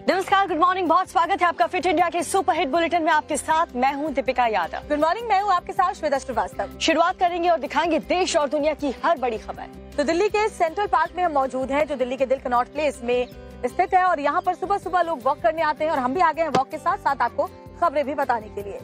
नमस्कार, good morning. बहुत स्वागत है आपका फिट इंडिया के सुपर हिट बुलेटिन में। आपके साथ मैं हूं दीपिका यादव। गुड मॉर्निंग, मैं हूं आपके साथ श्वेता श्रीवास्तव। शुरुआत करेंगे और दिखाएंगे देश और दुनिया की हर बड़ी खबर। तो दिल्ली के सेंट्रल पार्क में हम मौजूद हैं, जो दिल्ली के दिल कनॉट प्लेस में स्थित है। और यहाँ पर सुबह सुबह लोग वॉक करने आते हैं और हम भी आ गए हैं वॉक के साथ साथ आपको खबरें भी बताने के लिए।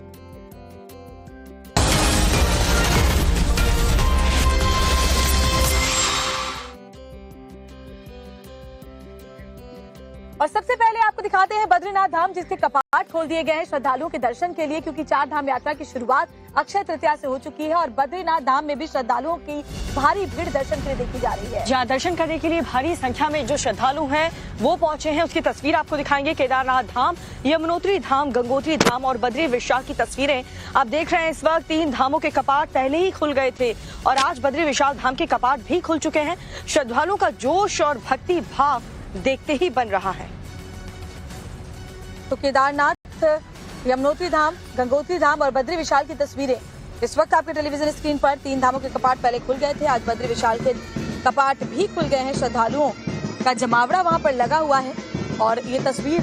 और सबसे पहले आपको दिखाते हैं बद्रीनाथ धाम, जिसके कपाट खोल दिए गए हैं श्रद्धालुओं के दर्शन के लिए, क्योंकि 4 धाम यात्रा की शुरुआत अक्षय तृतीया से हो चुकी है। और बद्रीनाथ धाम में भी श्रद्धालुओं की भारी भीड़ दर्शन के लिए देखी जा रही है। जहाँ दर्शन करने के लिए भारी संख्या में जो श्रद्धालु हैं वो पहुंचे हैं, उसकी तस्वीर आपको दिखाएंगे। केदारनाथ धाम, यमुनोत्री धाम, गंगोत्री धाम और बद्री विशाल की तस्वीरें आप देख रहे हैं। इस वक्त 3 धामों के कपाट पहले ही खुल गए थे और आज बद्री विशाल धाम के कपाट भी खुल चुके हैं। श्रद्धालुओं का जोश और भक्ति भाव देखते ही बन रहा है। तो केदारनाथ, यमुनोत्री धाम, गंगोत्री धाम और बद्री विशाल की तस्वीरें इस वक्त आपके टेलीविजन स्क्रीन पर। 3 धामों के कपाट पहले खुल गए थे, आज बद्री विशाल के कपाट भी खुल गए हैं। श्रद्धालुओं का जमावड़ा वहां पर लगा हुआ है और ये तस्वीर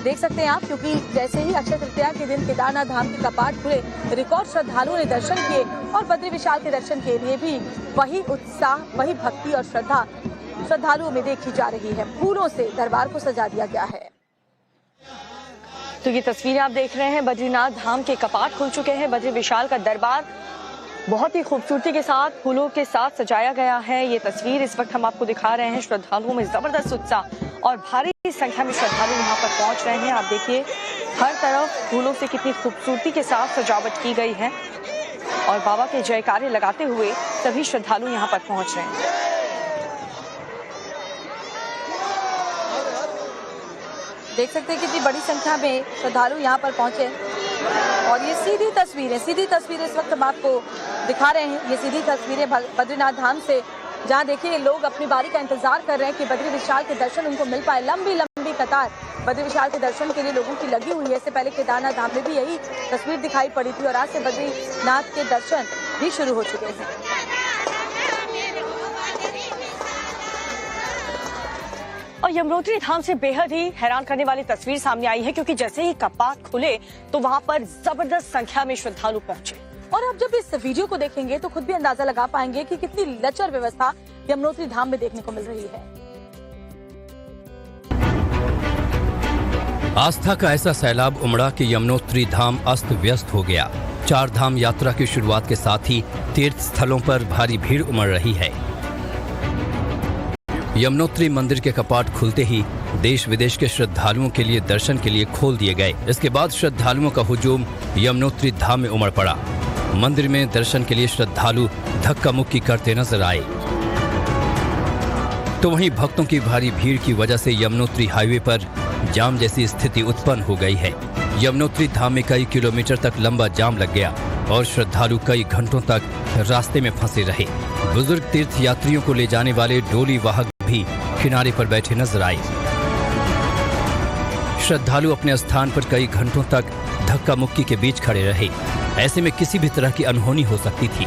देख सकते हैं आप, क्योंकि जैसे ही अक्षय तृतीया के दिन केदारनाथ धाम के कपाट खुले, रिकॉर्ड श्रद्धालुओं ने दर्शन किए। और बद्री विशाल के दर्शन के लिए भी वही उत्साह, वही भक्ति और श्रद्धा श्रद्धालुओं में देखी जा रही है। फूलों से दरबार को सजा दिया गया है। तो ये तस्वीरें आप देख रहे हैं, बद्रीनाथ धाम के कपाट खुल चुके हैं। बद्री विशाल का दरबार बहुत ही खूबसूरती के साथ फूलों के साथ सजाया गया है। ये तस्वीर इस वक्त हम आपको दिखा रहे हैं। श्रद्धालुओं में जबरदस्त उत्साह और भारी संख्या में श्रद्धालु यहाँ पर पहुंच रहे हैं। आप देखिए, हर तरफ फूलों से कितनी खूबसूरती के साथ सजावट की गई है और बाबा के जयकारे लगाते हुए सभी श्रद्धालु यहाँ पर पहुंच रहे हैं। देख सकते हैं कितनी बड़ी संख्या में श्रद्धालु यहाँ पर पहुंचे। और ये सीधी तस्वीरें इस वक्त हम आपको दिखा रहे हैं। ये सीधी तस्वीरें बद्रीनाथ धाम से, जहाँ देखिए लोग अपनी बारी का इंतजार कर रहे हैं कि बद्री विशाल के दर्शन उनको मिल पाए। लंबी लंबी कतार बद्री विशाल के दर्शन के लिए लोगों की लगी हुई है। इससे पहले केदारनाथ धाम में भी यही तस्वीर दिखाई पड़ी थी और आज से बद्रीनाथ के दर्शन भी शुरू हो चुके हैं। और यमुनोत्री धाम से बेहद ही हैरान करने वाली तस्वीर सामने आई है, क्योंकि जैसे ही कपाट खुले तो वहां पर जबरदस्त संख्या में श्रद्धालु पहुंचे। और अब जब इस वीडियो को देखेंगे तो खुद भी अंदाजा लगा पाएंगे कि कितनी लचर व्यवस्था यमुनोत्री धाम में देखने को मिल रही है। आस्था का ऐसा सैलाब उमड़ा कि यमुनोत्री धाम अस्त व्यस्त हो गया। 4 धाम यात्रा की शुरुआत के साथ ही तीर्थ स्थलों पर भारी भीड़ उमड़ रही है। यमुनोत्री मंदिर के कपाट खुलते ही देश विदेश के श्रद्धालुओं के लिए दर्शन के लिए खोल दिए गए। इसके बाद श्रद्धालुओं का हुजूम यमुनोत्री धाम में उमड़ पड़ा। मंदिर में दर्शन के लिए श्रद्धालु धक्का मुक्की करते नजर आए। तो वहीं भक्तों की भारी भीड़ की वजह से यमुनोत्री हाईवे पर जाम जैसी स्थिति उत्पन्न हो गई है। यमुनोत्री धाम में कई किलोमीटर तक लंबा जाम लग गया और श्रद्धालु कई घंटों तक रास्ते में फंसे रहे। बुजुर्ग तीर्थ यात्रियों को ले जाने वाले डोली वाहक भी किनारे पर बैठे नजर आए। श्रद्धालु अपने स्थान पर कई घंटों तक धक्का मुक्की के बीच खड़े रहे। ऐसे में किसी भी तरह की अनहोनी हो सकती थी।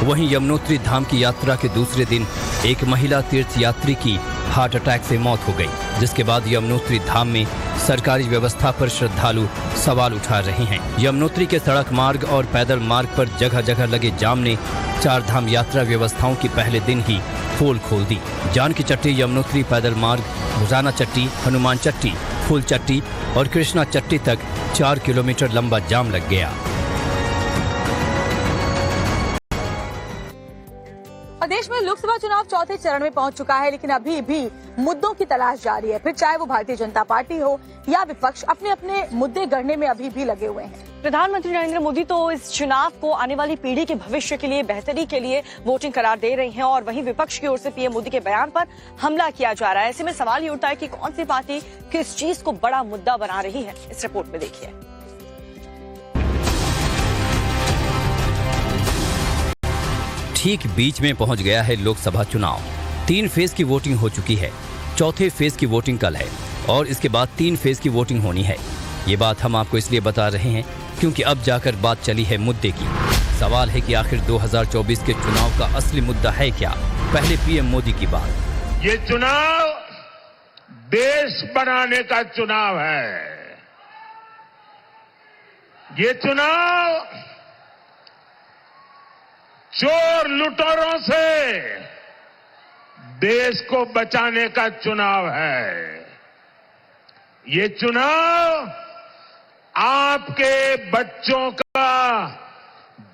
वहीं यमुनोत्री धाम की यात्रा के दूसरे दिन एक महिला तीर्थ यात्री की हार्ट अटैक से मौत हो गई, जिसके बाद यमुनोत्री धाम में सरकारी व्यवस्था पर श्रद्धालु सवाल उठा रहे हैं। यमुनोत्री के सड़क मार्ग और पैदल मार्ग पर जगह जगह लगे जाम ने 4 धाम यात्रा व्यवस्थाओं की पहले दिन ही पोल खोल दी। जानकी चट्टी यमुनोत्री पैदल मार्ग, राना चट्टी, हनुमान चट्टी, फूल चट्टी और कृष्णा चट्टी तक 4 किलोमीटर लंबा जाम लग गया। देश में लोकसभा चुनाव चौथे चरण में पहुंच चुका है, लेकिन अभी भी मुद्दों की तलाश जारी है। फिर चाहे वो भारतीय जनता पार्टी हो या विपक्ष, अपने अपने मुद्दे गढ़ने में अभी भी लगे हुए हैं। प्रधानमंत्री नरेंद्र मोदी तो इस चुनाव को आने वाली पीढ़ी के भविष्य के लिए, बेहतरी के लिए वोटिंग करार दे रही हैं और वहीं विपक्ष की ओर से पीएम मोदी के बयान पर हमला किया जा रहा है। ऐसे में सवाल ये उठता है कि कौन सी पार्टी किस चीज को बड़ा मुद्दा बना रही है। इस रिपोर्ट में देखिए। ठीक बीच में पहुंच गया है लोकसभा चुनाव। 3 फेज की वोटिंग हो चुकी है। चौथे फेज की वोटिंग कल है और इसके बाद 3 फेज की वोटिंग होनी है। ये बात हम आपको इसलिए बता रहे हैं क्योंकि अब जाकर बात चली है मुद्दे की। सवाल है कि आखिर 2024 के चुनाव का असली मुद्दा है क्या? पहले पीएम मोदी की बात। ये चुनाव देश बनाने का चुनाव है। ये चुनाव चोर लुटेरों से देश को बचाने का चुनाव है। ये चुनाव आपके बच्चों का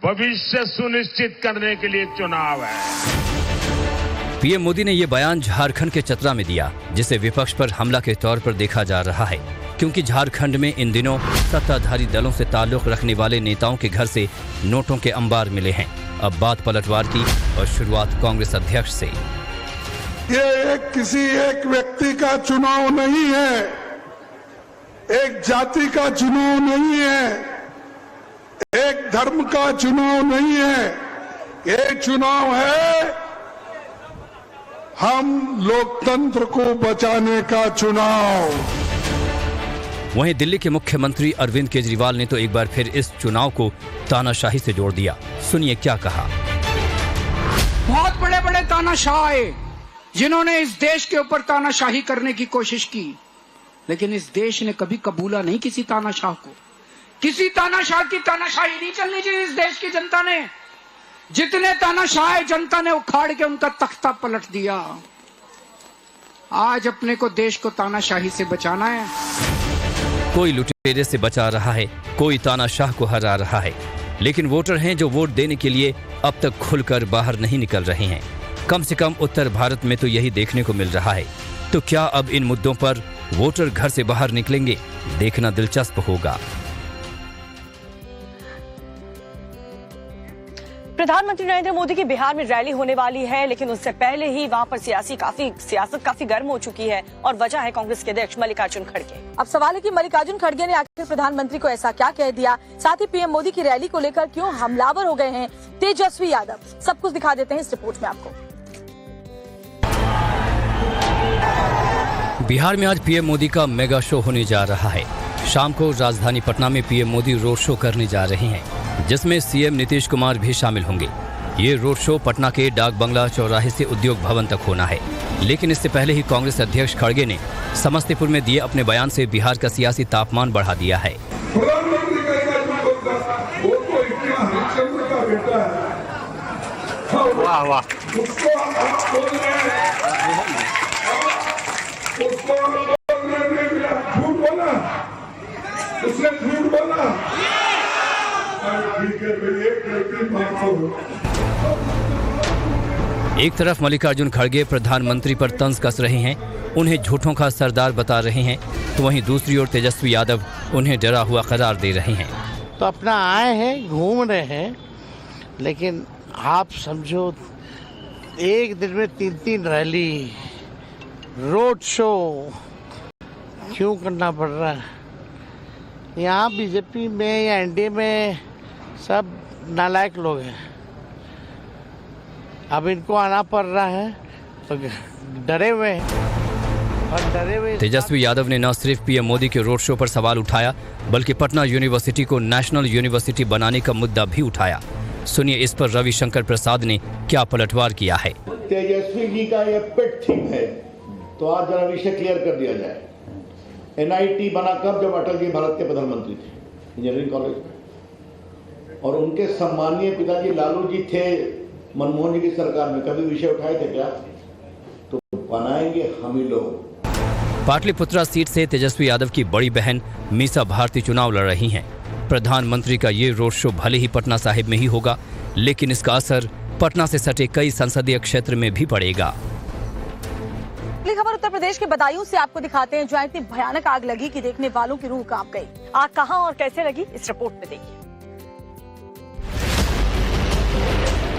भविष्य सुनिश्चित करने के लिए चुनाव है। पीएम मोदी ने ये बयान झारखंड के चतरा में दिया, जिसे विपक्ष पर हमला के तौर पर देखा जा रहा है, क्योंकि झारखंड में इन दिनों सत्ताधारी दलों से ताल्लुक रखने वाले नेताओं के घर से नोटों के अंबार मिले हैं। अब बात पलटवार की और शुरुआत कांग्रेस अध्यक्ष से। ये किसी एक व्यक्ति का चुनाव नहीं है, एक जाति का चुनाव नहीं है, एक धर्म का चुनाव नहीं है। ये चुनाव है हम लोकतंत्र को बचाने का चुनाव। वहीं दिल्ली के मुख्यमंत्री अरविंद केजरीवाल ने तो एक बार फिर इस चुनाव को तानाशाही से जोड़ दिया। सुनिए क्या कहा। बहुत बड़े बड़े तानाशाह आए जिन्होंने इस देश के ऊपर तानाशाही करने की कोशिश की, लेकिन इस देश ने कभी कबूला नहीं किसी तानाशाह को। किसी तानाशाह की तानाशाही नहीं चलनी चाहिए इस देश की जनता ने। जितने तानाशाह जनता ने उखाड़ के उनका तख्ता पलट दिया। आज अपने को देश को तानाशाही से बचाना है। कोई लुटेरे से बचा रहा है, कोई तानाशाह को हरा रहा है, लेकिन वोटर हैं जो वोट देने के लिए अब तक खुलकर बाहर नहीं निकल रहे हैं। कम से कम उत्तर भारत में तो यही देखने को मिल रहा है। तो क्या अब इन मुद्दों पर वोटर घर से बाहर निकलेंगे? देखना दिलचस्प होगा। प्रधानमंत्री नरेंद्र मोदी की बिहार में रैली होने वाली है, लेकिन उससे पहले ही वहां पर सियासत काफी गर्म हो चुकी है और वजह है कांग्रेस के अध्यक्ष मल्लिकार्जुन खड़गे। अब सवाल है कि मल्लिकार्जुन खड़गे ने आखिर प्रधानमंत्री को ऐसा क्या कह दिया, साथ ही पीएम मोदी की रैली को लेकर क्यों हमलावर हो गए हैं तेजस्वी यादव। सब कुछ दिखा देते हैं इस रिपोर्ट में आपको। बिहार में आज पीएम मोदी का मेगा शो होने जा रहा है। शाम को राजधानी पटना में पीएम मोदी रोड शो करने जा रहे हैं, जिसमें सीएम नीतीश कुमार भी शामिल होंगे। ये रोड शो पटना के डाक बंगला चौराहे से उद्योग भवन तक होना है। लेकिन इससे पहले ही कांग्रेस अध्यक्ष खड़गे ने समस्तीपुर में दिए अपने बयान से बिहार का सियासी तापमान बढ़ा दिया है। वाह वाह। उसने झूठ बोला। एक तरफ मल्लिकार्जुन खड़गे प्रधानमंत्री पर तंज कस रहे हैं, उन्हें झूठों का सरदार बता रहे हैं, तो वहीं दूसरी ओर तेजस्वी यादव उन्हें डरा हुआ करार दे रहे हैं। तो अपना आए हैं, घूम रहे हैं, लेकिन आप समझो एक दिन में 3-3 रैली, रोड शो क्यों करना पड़ रहा है? यहाँ बीजेपी में या एनडीए में सब नालायक लोग हैं। अब इनको आना पड़ रहा है तो डरे हुए हैं और डरे हुए। तेजस्वी यादव ने न सिर्फ पीएम मोदी के रोड शो पर सवाल उठाया, बल्कि पटना यूनिवर्सिटी को नेशनल यूनिवर्सिटी बनाने का मुद्दा भी उठाया। सुनिए इस पर रविशंकर प्रसाद ने क्या पलटवार किया है। तेजस्वी जी का ये पेट ठीक है, तो आज जरा विषय क्लियर कर दिया जाए। एनआईटी बना कब? जब अटल जी भारत के प्रधानमंत्री थे, इंजीनियरिंग कॉलेज में, और उनके सम्मानीय पिताजी लालू जी थे मनमोहन जी की सरकार में। कभी विषय उठाए थे क्या? तो बनाएंगे हम ही लोग। पाटलिपुत्रा सीट से तेजस्वी यादव की बड़ी बहन मीसा भारती चुनाव लड़ रही हैं। प्रधानमंत्री का ये रोड शो भले ही पटना साहिब में ही होगा, लेकिन इसका असर पटना से सटे कई संसदीय क्षेत्र में भी पड़ेगा। अगली खबर उत्तर प्रदेश के बदायूं से आपको दिखाते हैं, जहां इतनी भयानक आग लगी कि देखने वालों की रूह कांप गई। आग कहां और कैसे लगी, इस रिपोर्ट में देखिए।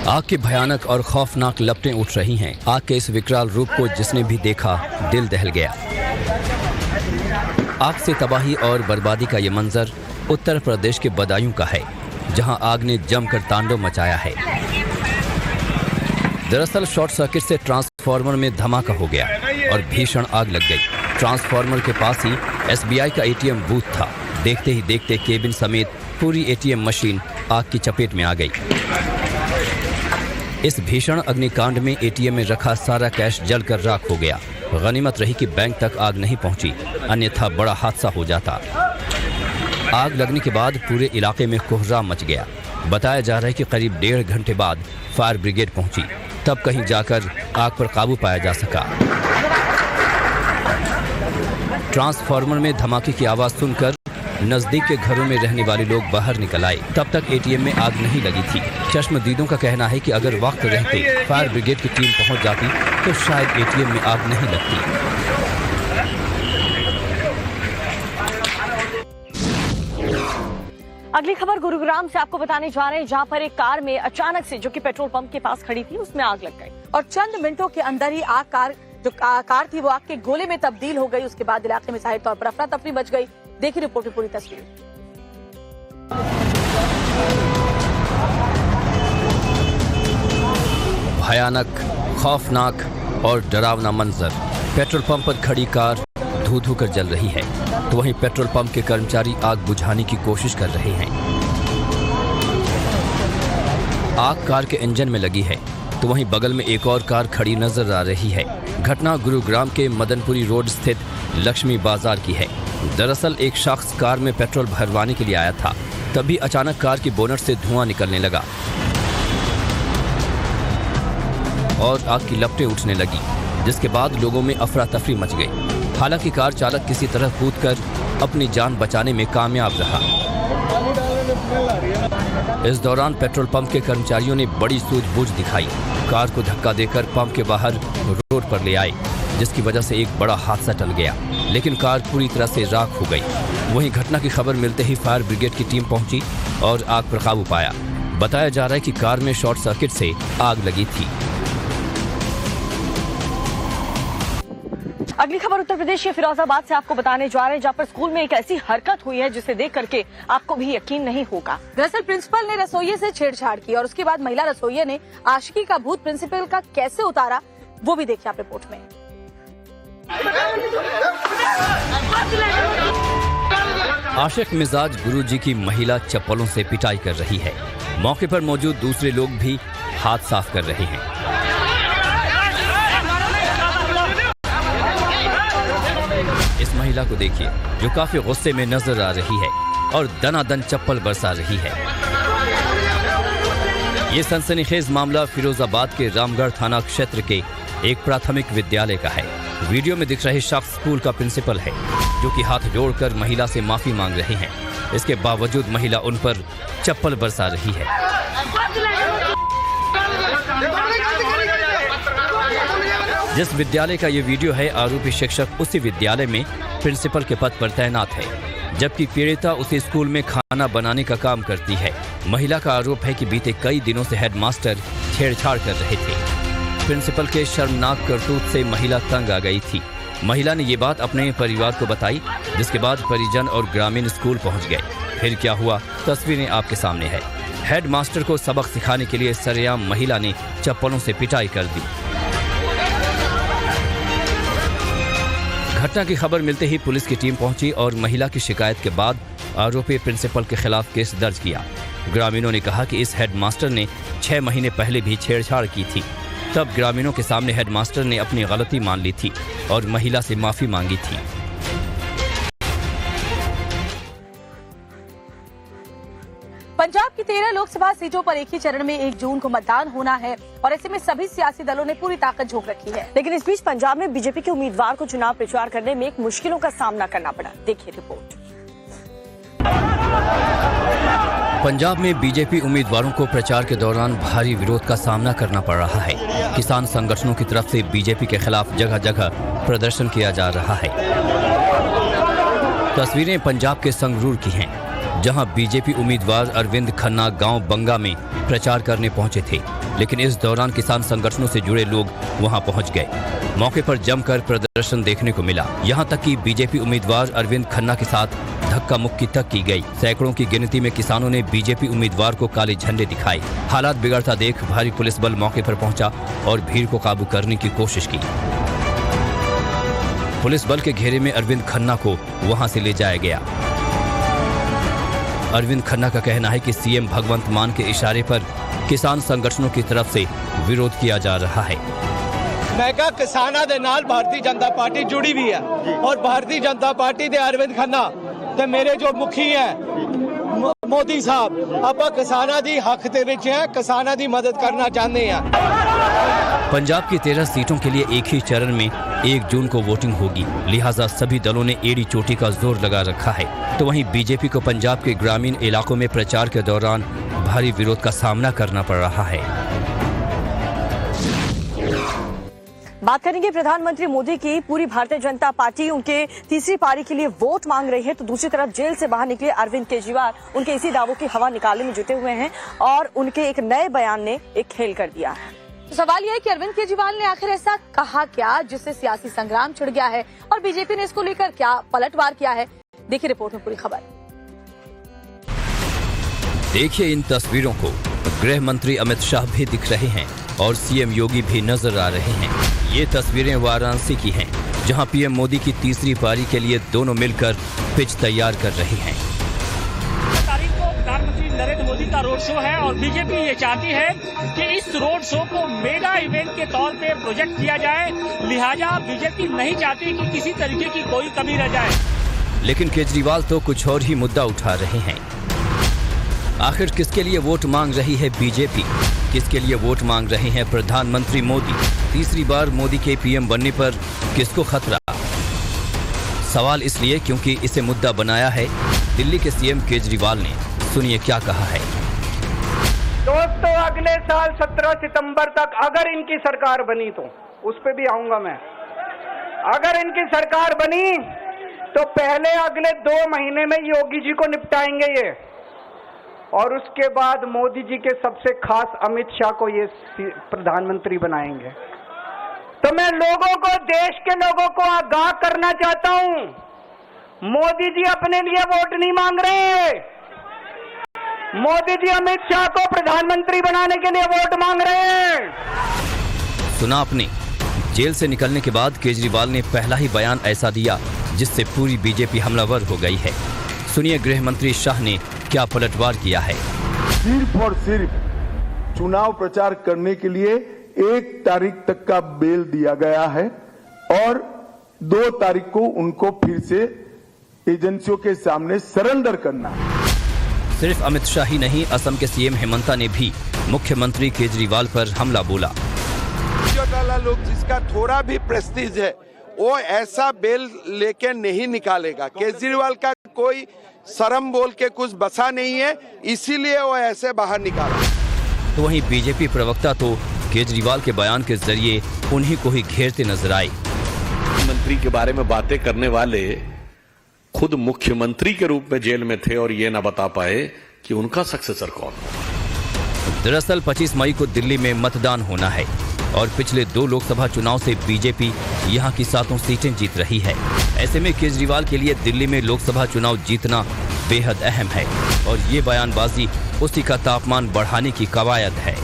आग की भयानक और खौफनाक लपटें उठ रही हैं। आग के इस विकराल रूप को जिसने भी देखा दिल दहल गया। आग से तबाही और बर्बादी का ये मंजर उत्तर प्रदेश के बदायूं का है, जहां आग ने जमकर तांडव मचाया है। दरअसल शॉर्ट सर्किट से ट्रांसफार्मर में धमाका हो गया और भीषण आग लग गई। ट्रांसफार्मर के पास ही एसबीआई का एटीएम बूथ था। देखते ही देखते केबिन समेत पूरी एटीएम मशीन आग की चपेट में आ गई। इस भीषण अग्निकांड में एटीएम में रखा सारा कैश जलकर राख हो गया। गनीमत रही कि बैंक तक आग नहीं पहुंची, अन्यथा बड़ा हादसा हो जाता। आग लगने के बाद पूरे इलाके में कोहराम मच गया। बताया जा रहा है कि करीब 1.5 घंटे बाद फायर ब्रिगेड पहुंची, तब कहीं जाकर आग पर काबू पाया जा सका। ट्रांसफार्मर में धमाके की आवाज सुनकर नजदीक के घरों में रहने वाले लोग बाहर निकल आए। तब तक एटीएम में आग नहीं लगी थी। चश्मदीदों का कहना है कि अगर वक्त रहते फायर ब्रिगेड की टीम पहुंच जाती तो शायद एटीएम में आग नहीं लगती। अगली खबर गुरुग्राम से आपको बताने जा रहे हैं, जहां पर एक कार में अचानक से, जो कि पेट्रोल पंप के पास खड़ी थी, उसमें आग लग गई और चंद मिनटों के अंदर ही कार थी वो आग के गोले में तब्दील हो गई। उसके बाद इलाके में जाहिर तौर पर अफरा तफरी मच गई। देखिए रिपोर्ट में पूरी तस्वीर। भयानक, खौफनाक और डरावना मंजर। पेट्रोल पंप पर खड़ी कार धू धू कर जल रही है, तो वहीं पेट्रोल पंप के कर्मचारी आग बुझाने की कोशिश कर रहे हैं। आग कार के इंजन में लगी है, तो वहीं बगल में एक और कार खड़ी नजर आ रही है। घटना गुरुग्राम के मदनपुरी रोड स्थित लक्ष्मी बाजार की है। दरअसल एक शख्स कार में पेट्रोल भरवाने के लिए आया था, तभी अचानक कार की बोनट से धुआं निकलने लगा और आग की लपटें उठने लगी, जिसके बाद लोगों में अफरा तफरी मच गई। हालांकि कार चालक किसी तरह कूदकर अपनी जान बचाने में कामयाब रहा। इस दौरान पेट्रोल पंप के कर्मचारियों ने बड़ी सूझबूझ दिखाई, कार को धक्का देकर पंप के बाहर रोड पर ले आए, जिसकी वजह से एक बड़ा हादसा टल गया, लेकिन कार पूरी तरह से राख हो गई। वहीं घटना की खबर मिलते ही फायर ब्रिगेड की टीम पहुंची और आग पर काबू पाया। बताया जा रहा है कि कार में शॉर्ट सर्किट से आग लगी थी। अगली खबर उत्तर प्रदेश के फिरोजाबाद से आपको बताने जा रहे हैं, जहां पर स्कूल में एक ऐसी हरकत हुई है जिसे देख करके आपको भी यकीन नहीं होगा। दरअसल प्रिंसिपल ने रसोइये से छेड़छाड़ की और उसके बाद महिला रसोइये ने आशिकी का भूत प्रिंसिपल का कैसे उतारा, वो भी देखिए आप रिपोर्ट में। आशिक मिजाज गुरुजी की महिला चप्पलों से पिटाई कर रही है। मौके पर मौजूद दूसरे लोग भी हाथ साफ कर रहे हैं। इस महिला को देखिए, जो काफी गुस्से में नजर आ रही है और दनादन चप्पल बरसा रही है। ये सनसनीखेज मामला फिरोजाबाद के रामगढ़ थाना क्षेत्र के एक प्राथमिक विद्यालय का है। वीडियो में दिख रहे शख्स स्कूल का प्रिंसिपल है, जो कि हाथ जोड़कर महिला से माफी मांग रहे हैं। इसके बावजूद महिला उन पर चप्पल बरसा रही है। जिस विद्यालय का ये वीडियो है, आरोपी शिक्षक उसी विद्यालय में प्रिंसिपल के पद पर तैनात है, जबकि पीड़िता उसी स्कूल में खाना बनाने का काम करती है। महिला का आरोप है कि बीते कई दिनों से हेडमास्टर छेड़छाड़ कर रहे थे। प्रिंसिपल के शर्मनाक करतूत से महिला तंग आ गई थी। महिला ने ये बात अपने परिवार को बताई, जिसके बाद परिजन और ग्रामीण स्कूल पहुंच गए। फिर क्या हुआ, तस्वीरें आपके सामने है। हेडमास्टर को सबक सिखाने के लिए सरेआम महिला ने चप्पलों से पिटाई कर दी। घटना की खबर मिलते ही पुलिस की टीम पहुंची और महिला की शिकायत के बाद आरोपी प्रिंसिपल के खिलाफ केस दर्ज किया। ग्रामीणों ने कहा कि इस हेडमास्टर ने 6 महीने पहले भी छेड़छाड़ की थी। तब ग्रामीणों के सामने हेडमास्टर ने अपनी गलती मान ली थी और महिला से माफी मांगी थी। पंजाब की 13 लोकसभा सीटों पर एक ही चरण में 1 जून को मतदान होना है और ऐसे में सभी सियासी दलों ने पूरी ताकत झोंक रखी है। लेकिन इस बीच पंजाब में बीजेपी के उम्मीदवार को चुनाव प्रचार करने में एक मुश्किलों का सामना करना पड़ा। देखिए रिपोर्ट। पंजाब में बीजेपी उम्मीदवारों को प्रचार के दौरान भारी विरोध का सामना करना पड़ रहा है। किसान संगठनों की तरफ से बीजेपी के खिलाफ जगह जगह प्रदर्शन किया जा रहा है। तस्वीरें पंजाब के संगरूर की हैं, जहां बीजेपी उम्मीदवार अरविंद खन्ना गांव बंगा में प्रचार करने पहुंचे थे, लेकिन इस दौरान किसान संगठनों से जुड़े लोग वहां पहुंच गए। मौके पर जमकर प्रदर्शन देखने को मिला। यहां तक कि बीजेपी उम्मीदवार अरविंद खन्ना के साथ धक्का मुक्की तक की गई। सैकड़ों की गिनती में किसानों ने बीजेपी उम्मीदवार को काले झंडे दिखाए। हालात बिगड़ता देख भारी पुलिस बल मौके पर पहुंचा और भीड़ को काबू करने की कोशिश की। पुलिस बल के घेरे में अरविंद खन्ना को वहां से ले जाया गया। अरविंद खन्ना का कहना है कि सीएम भगवंत मान के इशारे पर किसान संगठनों की तरफ से विरोध किया जा रहा है। मैं कहा किसाना दे नाल भारतीय जनता पार्टी जुड़ी भी है और भारतीय जनता पार्टी दे अरविंद खन्ना ते मेरे जो मुखी हैं मोदी साहब आप किसाना दी हक दे विच है, किसाना दी मदद करना चाहते हैं। पंजाब की 13 सीटों के लिए एक ही चरण में 1 जून को वोटिंग होगी, लिहाजा सभी दलों ने एड़ी चोटी का जोर लगा रखा है। तो वहीं बीजेपी को पंजाब के ग्रामीण इलाकों में प्रचार के दौरान भारी विरोध का सामना करना पड़ रहा है। बात करेंगे प्रधानमंत्री मोदी की। पूरी भारतीय जनता पार्टी उनके तीसरी पारी के लिए वोट मांग रही है, तो दूसरी तरफ जेल से बाहर निकले अरविंद केजरीवाल उनके इसी दावों की हवा निकालने में जुटे हुए हैं और उनके एक नए बयान ने एक खेल कर दिया है। तो सवाल यह है कि अरविंद केजरीवाल ने आखिर ऐसा कहा क्या जिससे सियासी संग्राम छिड़ गया है और बीजेपी ने इसको लेकर क्या पलटवार किया है। देखिए रिपोर्ट में पूरी खबर। देखिए इन तस्वीरों को। गृह मंत्री अमित शाह भी दिख रहे हैं और सीएम योगी भी नजर आ रहे हैं। ये तस्वीरें वाराणसी की हैं, जहां पीएम मोदी की तीसरी पारी के लिए दोनों मिलकर पिच तैयार कर रहे हैं। तारीख को प्रधानमंत्री नरेंद्र मोदी का रोड शो है और बीजेपी ये चाहती है कि इस रोड शो को मेगा इवेंट के तौर पे प्रोजेक्ट किया जाए, लिहाजा बीजेपी नहीं चाहती कि किसी तरीके की कोई कमी रह जाए। लेकिन केजरीवाल तो कुछ और ही मुद्दा उठा रहे हैं। आखिर किसके लिए वोट मांग रही है बीजेपी, किसके लिए वोट मांग रहे हैं प्रधानमंत्री मोदी? तीसरी बार मोदी के पीएम बनने पर किसको खतरा? सवाल इसलिए क्योंकि इसे मुद्दा बनाया है दिल्ली के सीएम केजरीवाल ने। सुनिए क्या कहा है। दोस्तों, अगले साल 17 सितंबर तक अगर इनकी सरकार बनी तो उस पे भी आऊंगा मैं। अगर इनकी सरकार बनी तो पहले अगले 2 महीने में योगी जी को निपटाएंगे ये, और उसके बाद मोदी जी के सबसे खास अमित शाह को ये प्रधानमंत्री बनाएंगे। तो मैं लोगों को, देश के लोगों को आगाह करना चाहता हूं, मोदी जी अपने लिए वोट नहीं मांग रहे। मोदी जी अमित शाह को प्रधानमंत्री बनाने के लिए वोट मांग रहे हैं। सुना आपने। जेल से निकलने के बाद केजरीवाल ने पहला ही बयान ऐसा दिया जिससे पूरी बीजेपी हमलावर हो गई है। सुनिए गृह मंत्री शाह ने क्या पलटवार किया है। सिर्फ और सिर्फ चुनाव प्रचार करने के लिए 1 तारीख तक का बेल दिया गया है और 2 तारीख को उनको फिर से एजेंसियों के सामने सरेंडर करना है। सिर्फ अमित शाह ही नहीं, असम के सीएम हेमंता ने भी मुख्यमंत्री केजरीवाल पर हमला बोला। लोग जिसका थोड़ा भी प्रेस्टीज है वो ऐसा बेल लेके नहीं निकालेगा। केजरीवाल का कोई शर्म बोल के कुछ बसा नहीं है, इसीलिए वो ऐसे बाहर निकाला। तो वहीं बीजेपी प्रवक्ता तो केजरीवाल के बयान के जरिए उन्हीं को ही घेरते नजर आए। मंत्री के बारे में बातें करने वाले खुद मुख्यमंत्री के रूप में जेल में थे और ये ना बता पाए कि उनका सक्सेसर कौन हो। दरअसल 25 मई को दिल्ली में मतदान होना है और पिछले 2 लोकसभा चुनाव से बीजेपी यहां की 7 सीटें जीत रही है। ऐसे में केजरीवाल के लिए दिल्ली में लोकसभा चुनाव जीतना बेहद अहम है और ये बयानबाजी उसी का तापमान बढ़ाने की कवायद है।